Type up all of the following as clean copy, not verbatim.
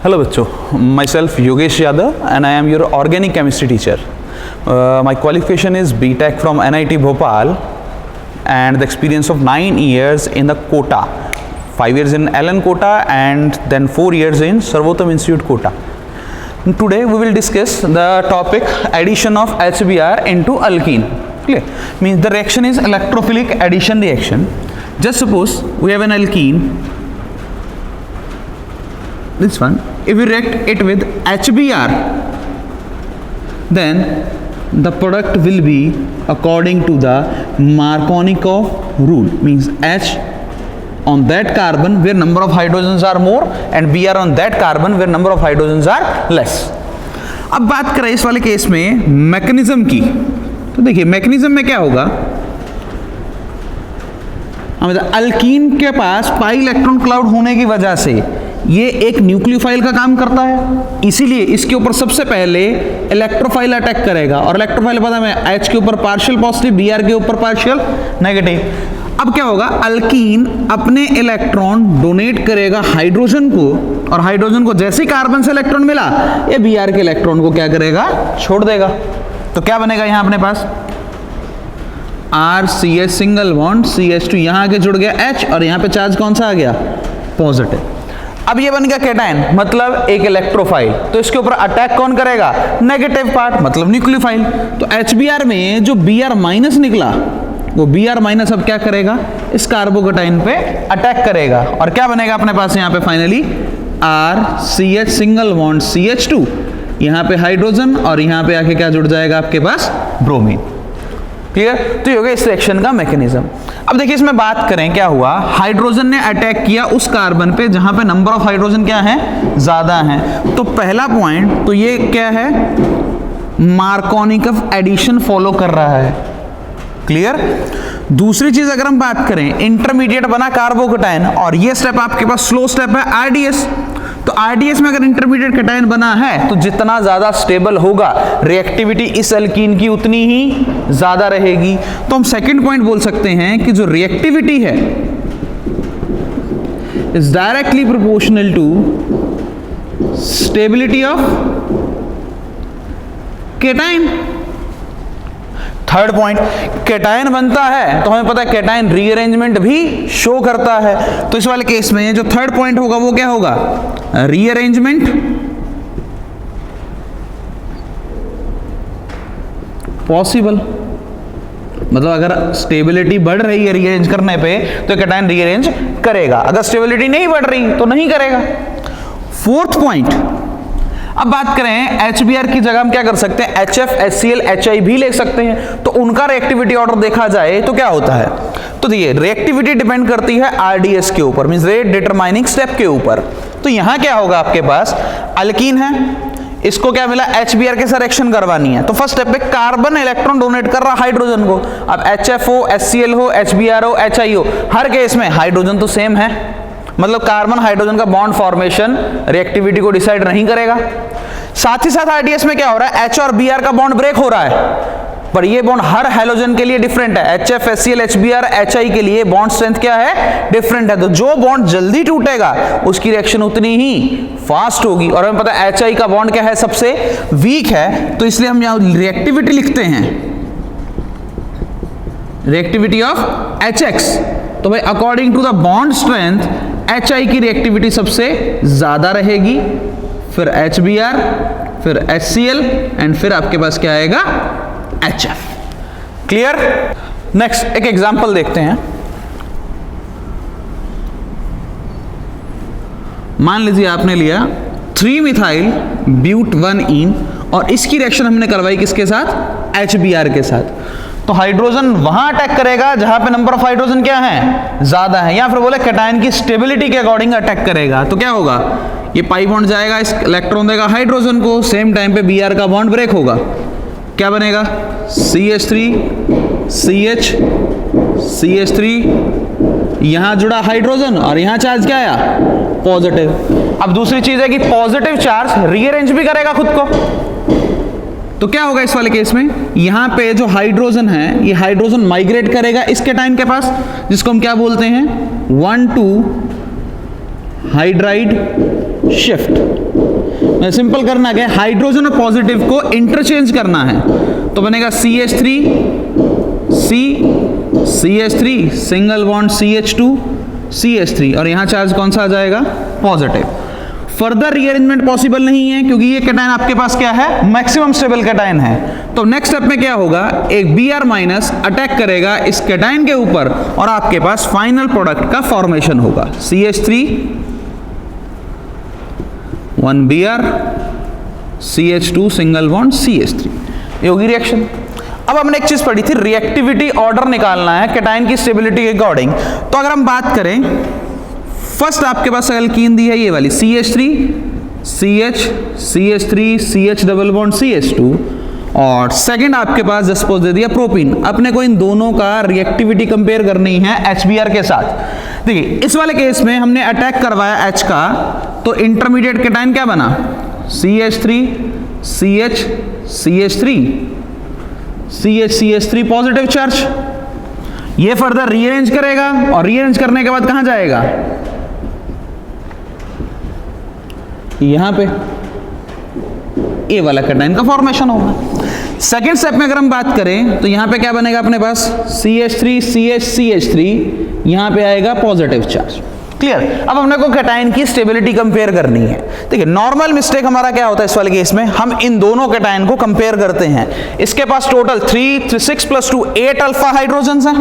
Hello बच्चों, myself Yogesh Yadav and I am your organic chemistry teacher. My qualification is BTech from NIT Bhopal and the experience of 9 years in the Kota, 5 years in Allen Kota and then 4 years in Sarvottam Institute Kota. Today we will discuss the topic addition of HBr into alkene. Clear? Means the reaction is electrophilic addition reaction. Just suppose we have an alkene, this one. If we react it with HBr, then the product will be according to the Markovnikov rule. Means H on that carbon where number of hydrogens are more and Br on that carbon where number of hydrogens are less. अब बात करें इस वाले case में mechanism की, तो देखिए mechanism में क्या होगा, अल्कीन के पास पाई इलेक्ट्रॉन क्लाउड होने की वजह से ये एक न्यूक्लियोफाइल का काम करता है, इसीलिए इसके ऊपर सबसे पहले इलेक्ट्रोफाइल अटैक करेगा और इलेक्ट्रोफाइल पता है H के ऊपर पार्शियल पॉजिटिव, Br के ऊपर पार्शियल नेगेटिव. अब क्या होगा, अल्कीन अपने इलेक्ट्रॉन डोनेट करेगा हाइड्रोजन को और हाइड्रोजन को जैसे ही कार्बन से इलेक्ट्रॉन मिला ये Br के इलेक्ट्रॉन को क्या करेगा, छोड़ देगा. तो क्या बनेगा यहां अपने पास RCH सिंगल बॉन्ड CH2, यहां आके जुड़ गया H और यहां पे चार्ज कौन सा आ गया, पॉजिटिव. अब ये बन गया केटायन, मतलब एक इलेक्ट्रोफाइल. तो इसके ऊपर अटैक कौन करेगा, नेगेटिव पार्ट, मतलब न्यूक्लियोफाइल. तो HBr में जो Br माइनस निकला वो Br माइनस अब क्या करेगा, इस कार्बोकेटाइन पे अटैक करेगा और क्या बनेगा अपने पास यहाँ पे finally RCH single bond CH2, यहाँ पे हाइड्रोजन और यहाँ पे आके क्या जुड़ जाएगा आपके पास, ब्रोमीन. क्लियर. तो ये हो गया इस रिएक्शन का मैकेनिज्म. अब देखिए इसमें बात करें क्या हुआ, हाइड्रोजन ने अटैक किया उस कार्बन पे जहां पे नंबर ऑफ हाइड्रोजन क्या है, ज्यादा है. तो पहला पॉइंट तो ये क्या है, मार्कोनिकव एडिशन फॉलो कर रहा है. क्लियर. दूसरी चीज अगर हम बात करें, इंटरमीडिएट बना कार्बोकेटायन और ये स्टेप आपके पास स्लो स्टेप है RDS. तो RDS में अगर इंटरमीडिएट कैटायन बना है तो जितना ज्यादा स्टेबल होगा रिएक्टिविटी इस अल्कीन की उतनी ही ज्यादा रहेगी. तो हम सेकंड पॉइंट बोल सकते हैं कि जो रिएक्टिविटी है is directly proportional to stability of cation. Third point, cation बनता है तो हमें पता है कैटायन रीअरेंजमेंट भी शो करता है. तो इस वाले केस में जो थर्ड पॉइंट होगा वो क्या होगा, रीअरेंजमेंट पॉसिबल. मतलब अगर स्टेबिलिटी बढ़ रही है रीअरेंज करने पे तो कैटायन रीअरेंज करेगा, अगर स्टेबिलिटी नहीं बढ़ रही तो नहीं करेगा. फोर्थ पॉइंट, अब बात करें HBr की जगह हम क्या कर सकते हैं, HF HCl HI भी ले सकते हैं. तो उनका रिएक्टिविटी ऑर्डर देखा जाए तो क्या होता है, तो देखिए रिएक्टिविटी डिपेंड करती है RDS के ऊपर, मींस रेट डिटरमाइनिंग स्टेप के ऊपर. तो यहां क्या होगा, आपके पास अल्कीन है, इसको क्या मिला, HBr के साथ रिएक्शन करवानी है. तो फर्स्ट स्टेप पे कार्बन इलेक्ट्रॉन डोनेट कर रहा हाइड्रोजन को. अब HF हो, HCl हो, HBr हो, HI हो, हर केस में हाइड्रोजन तो सेम है, मतलब कार्बन हाइड्रोजन का बॉन्ड फॉर्मेशन रिएक्टिविटी को डिसाइड नहीं करेगा. साथ ही साथ RDS में क्या हो रहा है, H और Br का बॉन्ड ब्रेक हो रहा है, पर ये बॉन्ड हर हैलोजन के लिए डिफरेंट है. HF HCl HBr HI के लिए बॉन्ड स्ट्रेंथ क्या है, डिफरेंट है. तो जो बॉन्ड जल्दी टूटेगा उसकी रिएक्शन उतनी ही फास्ट होगी. और हमें पता है HI का बॉन्ड क्या है, सबसे वीक है. तो इसलिए हम यहां रिएक्टिविटी लिखते हैं, रिएक्टिविटी ऑफ HX. तो भाई according to the bond strength HI की रिएक्टिविटी सबसे ज्यादा रहेगी, फिर HBr, फिर HCl एंड फिर आपके पास क्या आएगा, HF. क्लियर. नेक्स्ट एक एग्जांपल देखते हैं. मान लीजिए आपने लिया 3 मिथाइल ब्यूट 1ene और इसकी रिएक्शन हमने करवाई किसके साथ, HBr के साथ. तो हाइड्रोजन वहां अटैक करेगा जहां पे नंबर ऑफ हाइड्रोजन क्या है, ज्यादा है, या फिर बोले कैटायन की स्टेबिलिटी के अकॉर्डिंग अटैक करेगा. तो क्या होगा, ये पाई बॉन्ड जाएगा, इस इलेक्ट्रॉन देगा हाइड्रोजन को, सेम टाइम पे Br का बॉन्ड ब्रेक होगा, क्या बनेगा, CH3 CH CH3, यहां जुड़ा हाइड्रोजन और यहां चार्ज क्या आया, पॉजिटिव. अब दूसरी चीज है कि पॉजिटिव चार्ज रीअरेंज भी करेगा खुद को. तो क्या होगा इस वाले केस में, यहां पे जो हाइड्रोजन है ये हाइड्रोजन माइग्रेट करेगा इस कैटायन के पास, जिसको हम क्या बोलते हैं, 1,2 हाइड्राइड शिफ्ट. सिंपल करना क्या है, हाइड्रोजन और पॉजिटिव को इंटरचेंज करना है, तो बनेगा CH3 CH3 single bond CH2 CH3 और यहां चार्ज कौन सा आ जाएगा, पॉजिटिव। फर्दर रीअरेंजमेंट पॉसिबल नहीं है क्योंकि ये कैटायन आपके पास क्या है, मैक्सिमम स्टेबल कैटायन है। तो नेक्स्ट स्टेप में क्या होगा, एक Br माइनस अटैक करेगा इस कैटायन के ऊपर और आपके पास फाइनल प्रोडक्ट का फॉर्मेशन होगा, CH3 1 Br CH2 single bond CH3, ये होगी रिएक्शन। अब हमने एक चीज पढ़ी थी, रिएक्टिविटी ऑर्डर निकालना है कैटायन की स्टेबिलिटी के अकॉर्डिंग। तो अगर हम बात करें, फर्स्ट आपके पास एल्कीन दी है ये वाली CH3 CH CH3 CH double bond CH2 और सेकंड आपके पास सपोज दे दिया प्रोपीन। अपने को इन दोनों का रिएक्टिविटी कंपेयर करनी है HBr के साथ। देखिए इस वाले केस में हमने अटैक करवाया H का, तो इंटरमीडिएट कैटायन क्या बना, CH3 CH CH3 CH CH3 positive charge. ये फर्दर रीअरेंज करेगा और रीअरेंज करने के बाद कहां जाएगा, यहां पे ए वाला कैटायन का फॉर्मेशन होगा। सेकेंड स्टेप में अगर हम बात करें तो यहां पे क्या बनेगा अपने पास, CH3 CH CH3, यहां पे आएगा पॉजिटिव चार्ज। क्लियर। अब हमने को कैटायन की स्टेबिलिटी कंपेयर करनी है। देखिए नॉर्मल मिस्टेक हमारा क्या होता है इस वाले केस में, हम इन दोनों कैटायन को कंपेयर करते हैं। इसके पास टोटल 6 + 2 8 अल्फा हाइड्रोजन है,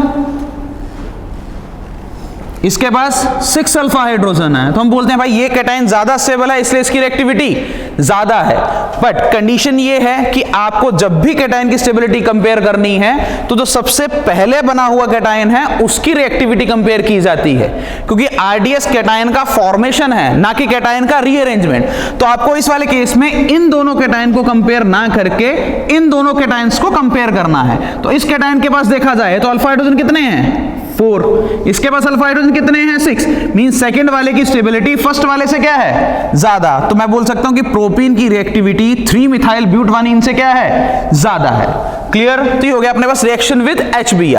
इसके पास 6 अल्फा हाइड्रोजन है, तो हम बोलते हैं भाई ये कैटायन ज्यादा स्टेबल है इसलिए इसकी रिएक्टिविटी ज्यादा है। बट कंडीशन ये है कि आपको जब भी कैटायन की स्टेबिलिटी कंपेयर करनी है तो जो सबसे पहले बना हुआ कैटायन है उसकी रिएक्टिविटी कंपेयर की जाती है, क्योंकि आरडीएस कैटायन का फॉर्मेशन है ना कि कैटायन का रीअरेंजमेंट। तो आपको इस वाले केस में इन दोनों कैटायन को कंपेयर ना करके इन दोनों कैटायंस को कंपेयर करना है। तो इस कैटायन के पास देखा जाए तो अल्फा हाइड्रोजन कितने हैं, 4, इसके पास अल्फा हाइड्रोजन कितने हैं, 6, मींस सेकंड वाले की स्टेबिलिटी फर्स्ट वाले से क्या है, ज्यादा। तो मैं बोल सकता हूं कि प्रोपीन की रिएक्टिविटी 3 मिथाइल ब्यूटानीन से क्या है, ज्यादा है। क्लियर। तो ये हो गया अपने पास रिएक्शन विद HBr।